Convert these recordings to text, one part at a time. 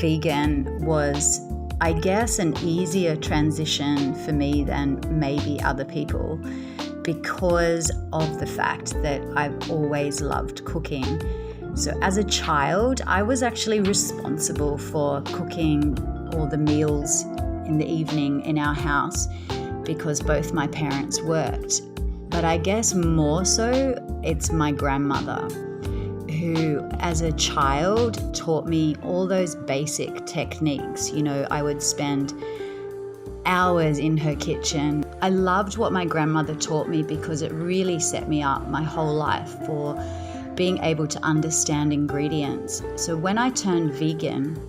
vegan was, I guess, an easier transition for me than maybe other people because of the fact that I've always loved cooking. So as a child, I was actually responsible for cooking all the meals in the evening in our house because both my parents worked. But I guess more so, it's my grandmother who, as a child, taught me all those basic techniques. You know, I would spend hours in her kitchen. I loved what my grandmother taught me because it really set me up my whole life for being able to understand ingredients. So when I turned vegan,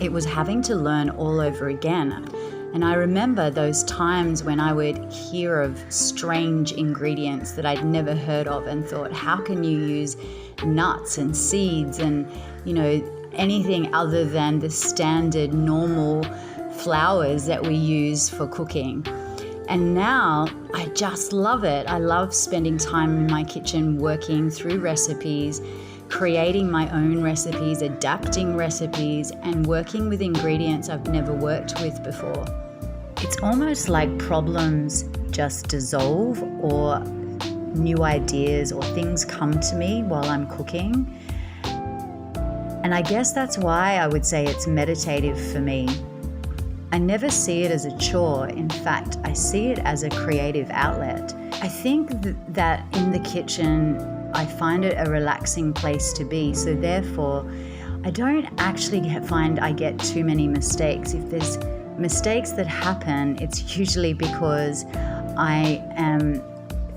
it was having to learn all over again. And I remember those times when I would hear of strange ingredients that I'd never heard of and thought, how can you use nuts and seeds and, you know, anything other than the standard normal flours that we use for cooking? And now I just love it. I love spending time in my kitchen working through recipes, creating my own recipes, adapting recipes, and working with ingredients I've never worked with before. It's almost like problems just dissolve, or new ideas or things come to me while I'm cooking. And I guess that's why I would say it's meditative for me. I never see it as a chore. In fact, I see it as a creative outlet. I think that in the kitchen, I find it a relaxing place to be. So therefore, I don't actually find I get too many mistakes. If there's mistakes that happen, it's usually because I am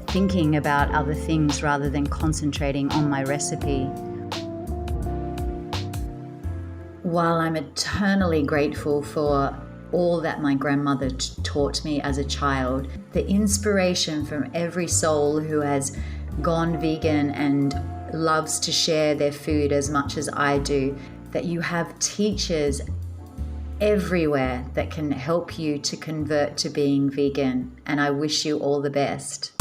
thinking about other things rather than concentrating on my recipe. While I'm eternally grateful for all that my grandmother taught me as a child, the inspiration from every soul who has gone vegan and loves to share their food as much as I do, that you have teachers everywhere that can help you to convert to being vegan, and I wish you all the best.